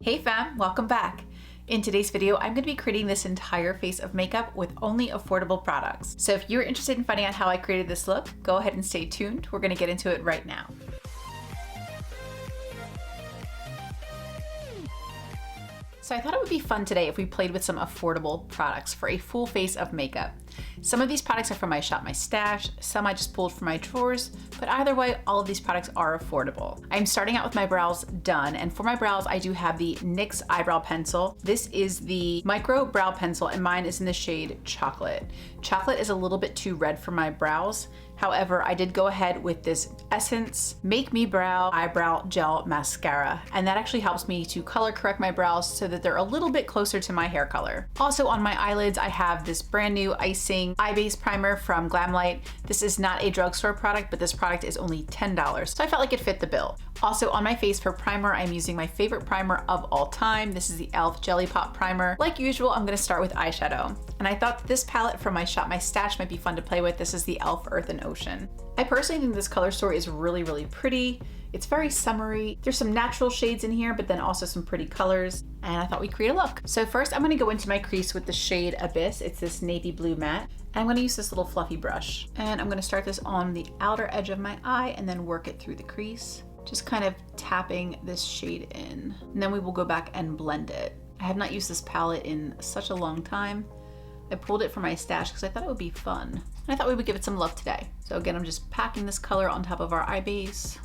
Hey fam, welcome back. In today's video, I'm going to be creating this entire face of makeup with only affordable products. So if you're interested in finding out how I created this look, go ahead and stay tuned. We're going to get into it right now. So I thought it would be fun today if we played with some affordable products for a full face of makeup. Some of these products are from my Shop My Stash, some I just pulled from my drawers, but either way, all of these products are affordable. I'm starting out with my brows done, and for my brows, I do have the NYX Eyebrow Pencil. This is the Micro Brow Pencil, and mine is in the shade Chocolate. Chocolate is a little bit too red for my brows. However, I did go ahead with this Essence Make Me Brow Eyebrow Gel Mascara, and that actually helps me to color correct my brows so that they're a little bit closer to my hair color. Also on my eyelids, I have this brand new Eye-cing Eye Base Primer from GlamLite. This is not a drugstore product, but this product is only $10, so I felt like it fit the bill. Also on my face for primer, I'm using my favorite primer of all time. This is the e.l.f. Jelly Pop Primer. Like usual, I'm gonna start with eyeshadow. And I thought this palette from my Shop My Stash might be fun to play with. This is the e.l.f. Earth and Ocean. I personally think this color story is really, really pretty. It's very summery. There's some natural shades in here, but then also some pretty colors. And I thought we'd create a look. So first I'm gonna go into my crease with the shade Abyss. It's this navy blue matte. And I'm gonna use this little fluffy brush. And I'm gonna start this on the outer edge of my eye and then work it through the crease. Just kind of tapping this shade in. And then we will go back and blend it. I have not used this palette in such a long time. I pulled it from my stash because I thought it would be fun. And I thought we would give it some love today. So again, I'm just packing this color on top of our eye base.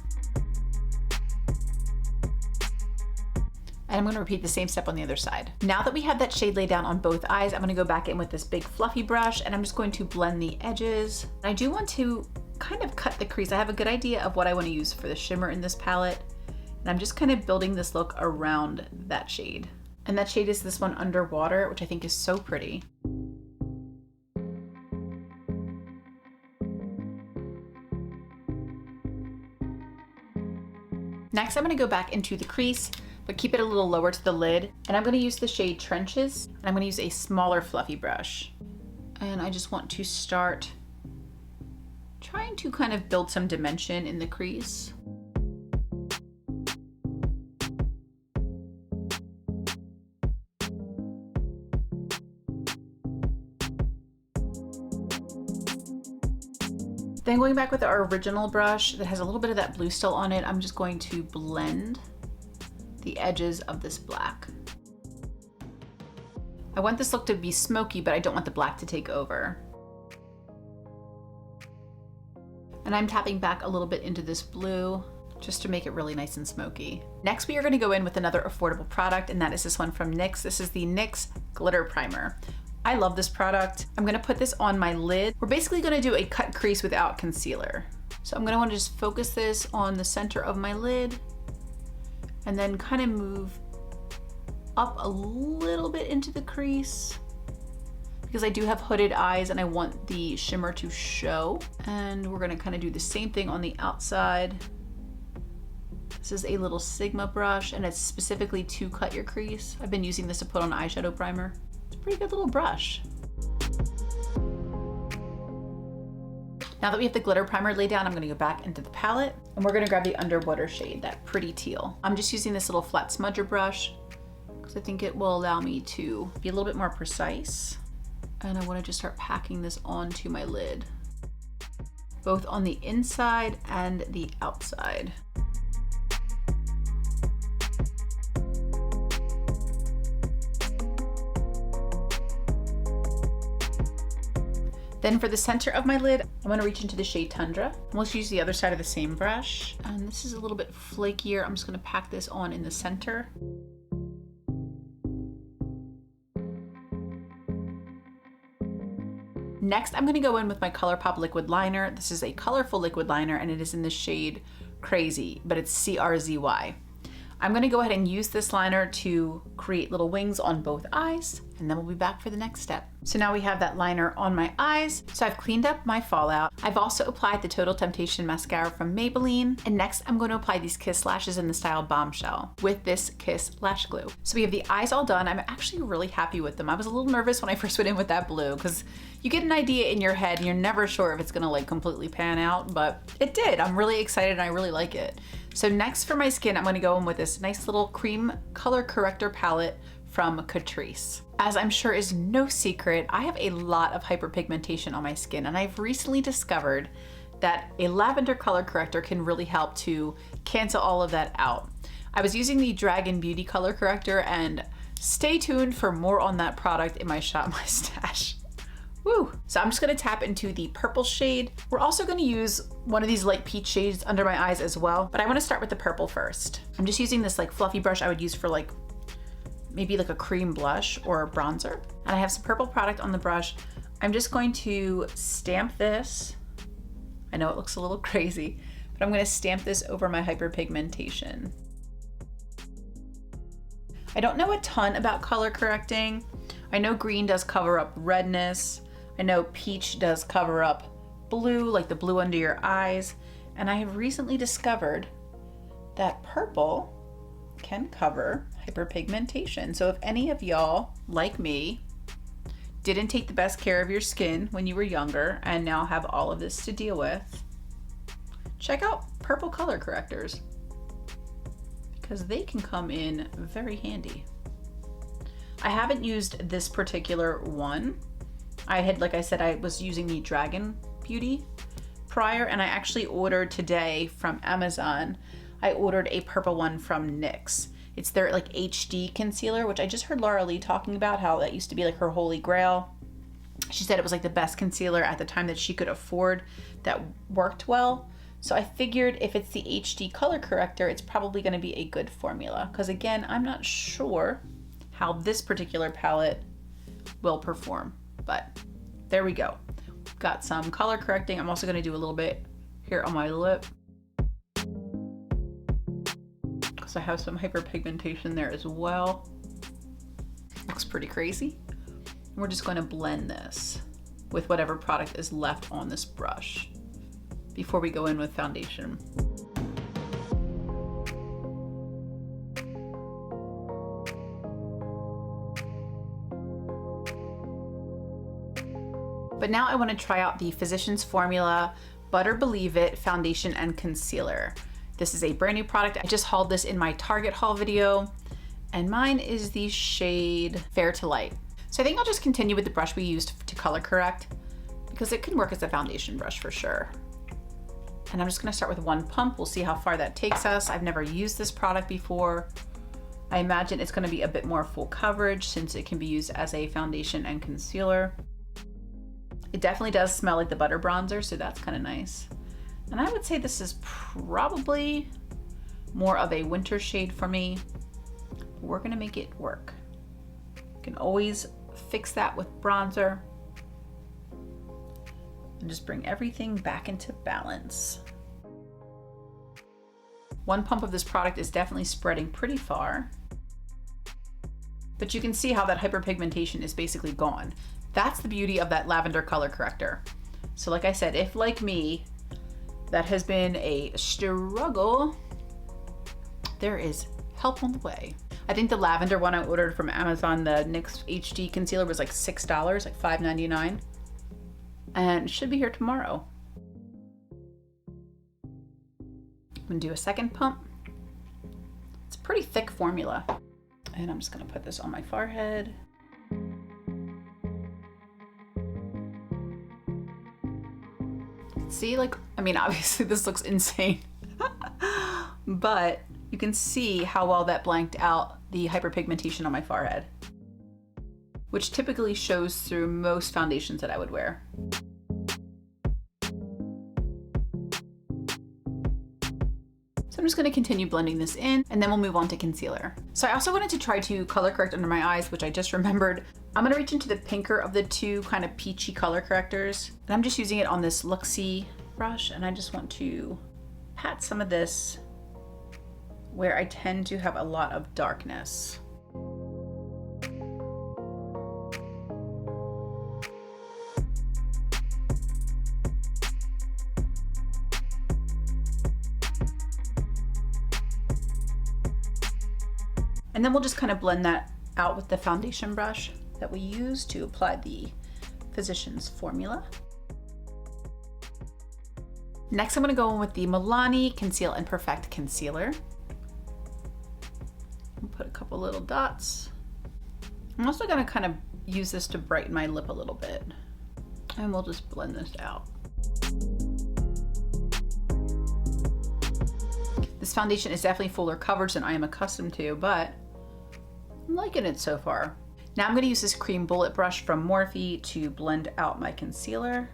And I'm gonna repeat the same step on the other side. Now that we have that shade laid down on both eyes, I'm gonna go back in with this big fluffy brush and I'm just going to blend the edges. I do want to kind of cut the crease. I have a good idea of what I wanna use for the shimmer in this palette. And I'm just kind of building this look around that shade. And that shade is this one, Underwater, which I think is so pretty. Next, I'm gonna go back into the crease, but keep it a little lower to the lid. And I'm gonna use the shade Trenches. And I'm gonna use a smaller fluffy brush. And I just want to start trying to kind of build some dimension in the crease. Then going back with our original brush that has a little bit of that blue still on it, I'm just going to blend the edges of this black. I want this look to be smoky, but I don't want the black to take over. And I'm tapping back a little bit into this blue just to make it really nice and smoky. Next, we are gonna go in with another affordable product, and that is this one from NYX. This is the NYX Glitter Primer. I love this product. I'm gonna put this on my lid. We're basically gonna do a cut crease without concealer. So I'm gonna wanna just focus this on the center of my lid and then kind of move up a little bit into the crease because I do have hooded eyes and I want the shimmer to show. And we're gonna kind of do the same thing on the outside. This is a little Sigma brush and it's specifically to cut your crease. I've been using this to put on eyeshadow primer. Pretty good little brush. Now that we have the glitter primer laid down, I'm gonna go back into the palette and we're gonna grab the Underwater shade, that pretty teal. I'm just using this little flat smudger brush because I think it will allow me to be a little bit more precise. And I wanna just start packing this onto my lid, both on the inside and the outside. Then for the center of my lid, I'm gonna reach into the shade Tundra. And we'll just use the other side of the same brush. And this is a little bit flakier. I'm just gonna pack this on in the center. Next, I'm gonna go in with my Colourpop liquid liner. This is a colorful liquid liner and it is in the shade CRZY, but it's CRZY. I'm gonna go ahead and use this liner to create little wings on both eyes, and then we'll be back for the next step. So now we have that liner on my eyes. So I've cleaned up my fallout. I've also applied the Total Temptation mascara from Maybelline. And next I'm going to apply these Kiss lashes in the style Bombshell with this Kiss lash glue. So we have the eyes all done. I'm actually really happy with them. I was a little nervous when I first went in with that blue because you get an idea in your head and you're never sure if it's gonna like completely pan out, but it did. I'm really excited and I really like it. So next for my skin, I'm gonna go in with this nice little cream color corrector palette from Catrice. As I'm sure is no secret, I have a lot of hyperpigmentation on my skin, and I've recently discovered that a lavender color corrector can really help to cancel all of that out. I was using the Dragon Beauty color corrector, and stay tuned for more on that product in my Shop My Stash. Woo! So I'm just gonna tap into the purple shade. We're also gonna use one of these light peach shades under my eyes as well, but I wanna start with the purple first. I'm just using this like fluffy brush I would use for like maybe like a cream blush or a bronzer. And I have some purple product on the brush. I'm just going to stamp this. I know it looks a little crazy, but I'm gonna stamp this over my hyperpigmentation. I don't know a ton about color correcting. I know green does cover up redness. I know peach does cover up blue, like the blue under your eyes. And I have recently discovered that purple can cover hyperpigmentation. So if any of y'all, like me, didn't take the best care of your skin when you were younger and now have all of this to deal with, check out purple color correctors because they can come in very handy. I haven't used this particular one. Like I said, I was using the Dragon Beauty prior, and I actually ordered today from Amazon. I ordered a purple one from NYX. It's their like HD concealer, which I just heard Laura Lee talking about how that used to be like her holy grail. She said it was like the best concealer at the time that she could afford that worked well. So I figured if it's the HD color corrector, it's probably gonna be a good formula. Because again, I'm not sure how this particular palette will perform, but there we go. Got some color correcting. I'm also gonna do a little bit here on my lip, because I have some hyperpigmentation there as well. Looks pretty crazy. We're just gonna blend this with whatever product is left on this brush before we go in with foundation. But now I want to try out the Physicians Formula Butter Believe It Foundation and Concealer. This is a brand new product. I just hauled this in my Target haul video, and mine is the shade Fair to Light. So I think I'll just continue with the brush we used to color correct because it can work as a foundation brush for sure. And I'm just gonna start with one pump. We'll see how far that takes us. I've never used this product before. I imagine it's gonna be a bit more full coverage since it can be used as a foundation and concealer. It definitely does smell like the butter bronzer, so that's kind of nice. And I would say this is probably more of a winter shade for me. We're gonna make it work. You can always fix that with bronzer and just bring everything back into balance. One pump of this product is definitely spreading pretty far, but you can see how that hyperpigmentation is basically gone. That's the beauty of that lavender color corrector. So like I said, if like me, that has been a struggle, there is help on the way. I think the lavender one I ordered from Amazon, the NYX HD concealer, was like $6, like $5.99, and it should be here tomorrow. I'm gonna do a second pump. It's a pretty thick formula. And I'm just gonna put this on my forehead. See, like, I mean, obviously this looks insane, but you can see how well that blanked out the hyperpigmentation on my forehead, which typically shows through most foundations that I would wear. So I'm just gonna continue blending this in, and then we'll move on to concealer. So I also wanted to try to color correct under my eyes, which I just remembered. I'm gonna reach into the pinker of the two kind of peachy color correctors, and I'm just using it on this Luxie brush, and I just want to pat some of this where I tend to have a lot of darkness. And then we'll just kind of blend that out with the foundation brush that we use to apply the Physicians Formula. Next, I'm going to go in with the Milani Conceal and Perfect Concealer. I'll put a couple little dots. I'm also going to kind of use this to brighten my lip a little bit. And we'll just blend this out. This foundation is definitely fuller coverage than I am accustomed to, but I'm liking it so far. Now I'm going to use this cream bullet brush from Morphe to blend out my concealer.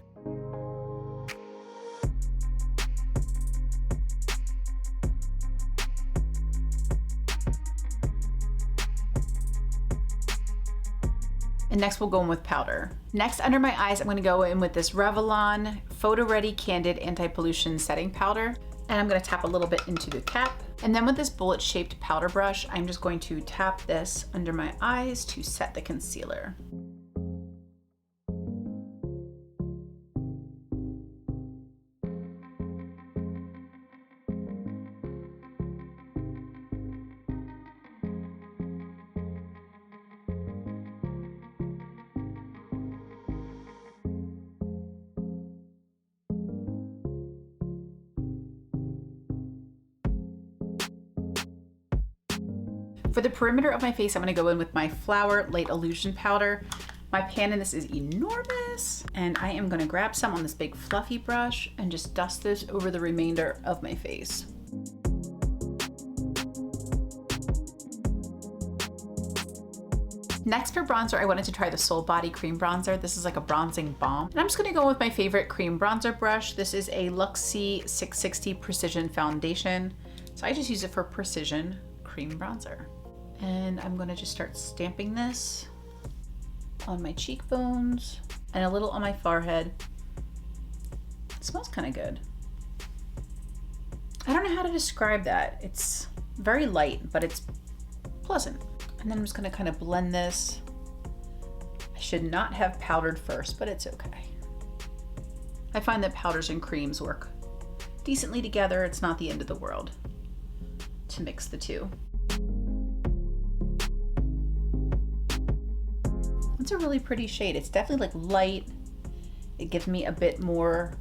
And next we'll go in with powder. Next, under my eyes, I'm going to go in with this Revlon Photo Ready Candid Anti-Pollution Setting Powder. And I'm going to tap a little bit into the cap. And then with this bullet shaped powder brush, I'm just going to tap this under my eyes to set the concealer. For the perimeter of my face, I'm going to go in with my Flower Light Illusion Powder. My pan in this is enormous, and I am going to grab some on this big fluffy brush and just dust this over the remainder of my face. Next for bronzer, I wanted to try the Soul Body Cream Bronzer. This is like a bronzing balm. And I'm just going to go with my favorite cream bronzer brush. This is a Luxie 660 Precision Foundation. So I just use it for precision cream bronzer. And I'm going to just start stamping this on my cheekbones and a little on my forehead. It smells kind of good. I don't know how to describe that. It's very light, but it's pleasant. And then I'm just going to kind of blend this. I should not have powdered first, but it's okay. I find that powders and creams work decently together. It's not the end of the world to mix the two. It's a really pretty shade. It's definitely like light. It gives me a bit more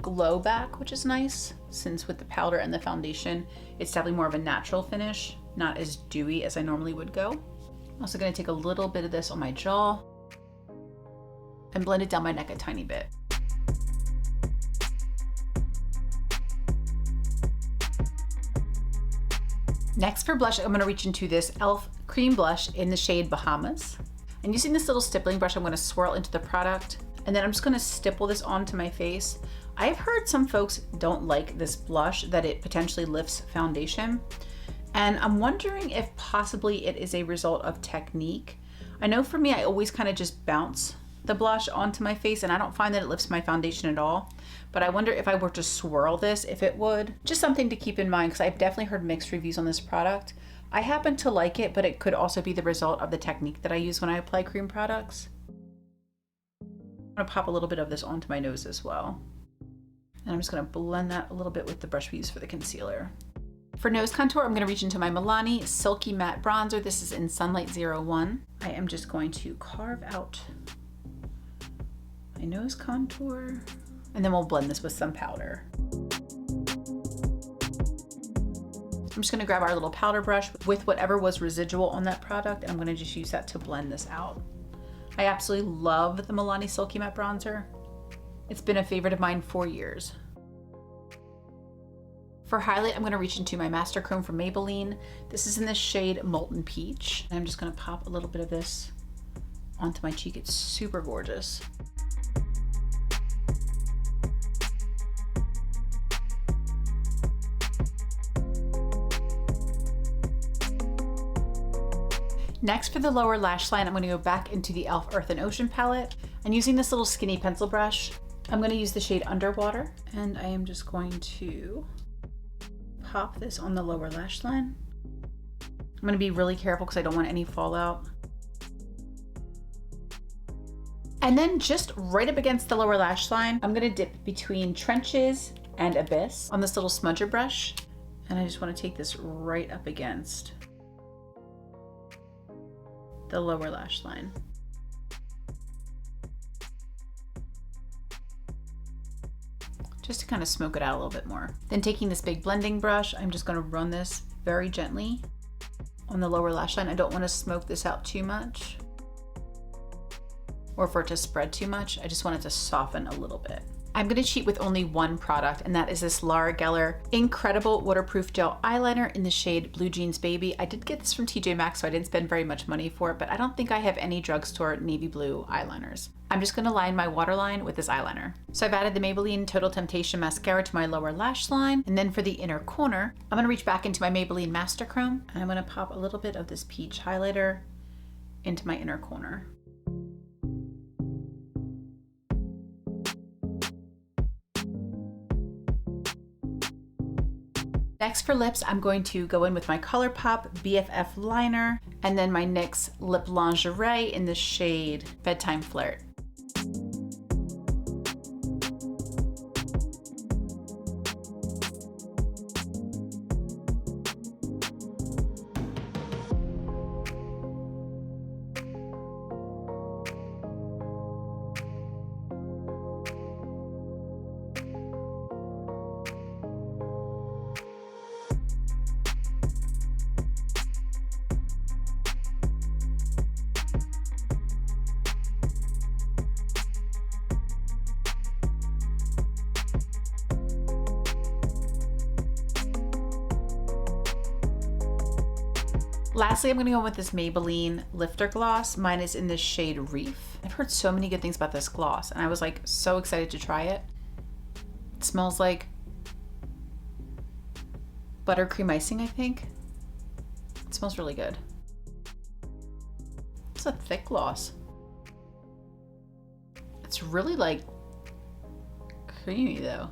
glow back, which is nice, since with the powder and the foundation, it's definitely more of a natural finish, not as dewy as I normally would go. I'm also going to take a little bit of this on my jaw and blend it down my neck a tiny bit. Next for blush, I'm going to reach into this e.l.f. cream blush in the shade Bahamas. And using this little stippling brush, I'm going to swirl into the product, and then I'm just going to stipple this onto my face. I've heard some folks don't like this blush, that it potentially lifts foundation. And I'm wondering if possibly it is a result of technique. I know for me, I always kind of just bounce the blush onto my face, and I don't find that it lifts my foundation at all. But I wonder if I were to swirl this, if it would. Just something to keep in mind, because I've definitely heard mixed reviews on this product. I happen to like it, but it could also be the result of the technique that I use when I apply cream products. I'm gonna pop a little bit of this onto my nose as well. And I'm just gonna blend that a little bit with the brush we use for the concealer. For nose contour, I'm gonna reach into my Milani Silky Matte Bronzer. This is in Sunlight 01. I am just going to carve out my nose contour, and then we'll blend this with some powder. I'm just gonna grab our little powder brush with whatever was residual on that product, and I'm gonna just use that to blend this out. I absolutely love the Milani Silky Matte Bronzer. It's been a favorite of mine for years. For highlight, I'm gonna reach into my MasterChrome from Maybelline. This is in the shade Molten Peach. And I'm just gonna pop a little bit of this onto my cheek. It's super gorgeous. Next, for the lower lash line, I'm going to go back into the e.l.f. Earth and Ocean palette. And using this little skinny pencil brush, I'm going to use the shade Underwater. And I am just going to pop this on the lower lash line. I'm going to be really careful because I don't want any fallout. And then just right up against the lower lash line, I'm going to dip between Trenches and Abyss on this little smudger brush. And I just want to take this right up against the lower lash line. Just to kind of smoke it out a little bit more. Then taking this big blending brush, I'm just gonna run this very gently on the lower lash line. I don't wanna smoke this out too much or for it to spread too much. I just want it to soften a little bit. I'm gonna cheat with only one product, and that is this Gellar Incredible Waterproof Gel Eyeliner in the shade Blue Jeans Baby. I did get this from TJ Maxx, so I didn't spend very much money for it, but I don't think I have any drugstore navy blue eyeliners. I'm just gonna line my waterline with this eyeliner. So I've added the Maybelline Total Temptation Mascara to my lower lash line, and then for the inner corner, I'm gonna reach back into my Maybelline MasterChrome, and I'm gonna pop a little bit of this peach highlighter into my inner corner. Next for lips, I'm going to go in with my Colourpop BFF liner and then my NYX Lip Lingerie in the shade Bedtime Flirt. Lastly, I'm gonna go with this Maybelline Lifter Gloss. Mine is in the shade Reef. I've heard so many good things about this gloss, and I was like so excited to try it. It smells like buttercream icing, I think. It smells really good. It's a thick gloss. It's really like creamy though.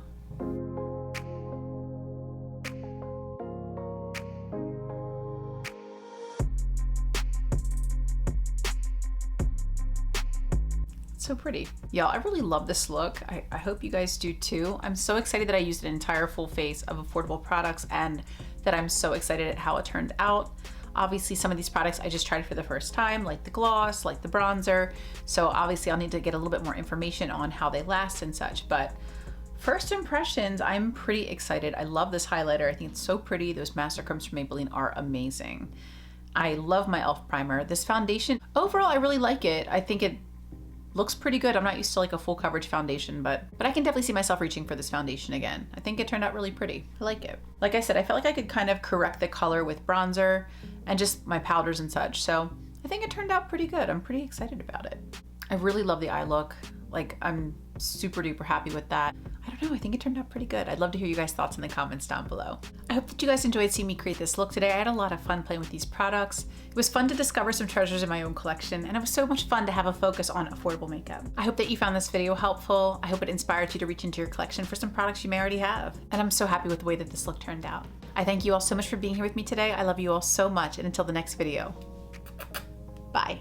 So pretty. Y'all, I really love this look. I hope you guys do too. I'm so excited that I used an entire full face of affordable products and that I'm so excited at how it turned out. Obviously, some of these products I just tried for the first time, like the gloss, like the bronzer. So obviously I'll need to get a little bit more information on how they last and such. But first impressions, I'm pretty excited. I love this highlighter. I think it's so pretty. Those MasterChromes from Maybelline are amazing. I love my e.l.f. primer. This foundation, overall, I really like it. I think it looks pretty good. I'm not used to like a full coverage foundation, but I can definitely see myself reaching for this foundation again. I think it turned out really pretty. I like it. Like I said, I felt like I could kind of correct the color with bronzer and just my powders and such. So I think it turned out pretty good. I'm pretty excited about it. I really love the eye look. Like, I'm super duper happy with that. I don't know, I think it turned out pretty good. I'd love to hear you guys' thoughts in the comments down below. I hope that you guys enjoyed seeing me create this look today. I had a lot of fun playing with these products. It was fun to discover some treasures in my own collection, and it was so much fun to have a focus on affordable makeup. I hope that you found this video helpful. I hope it inspired you to reach into your collection for some products you may already have. And I'm so happy with the way that this look turned out. I thank you all so much for being here with me today. I love you all so much, and until the next video, bye.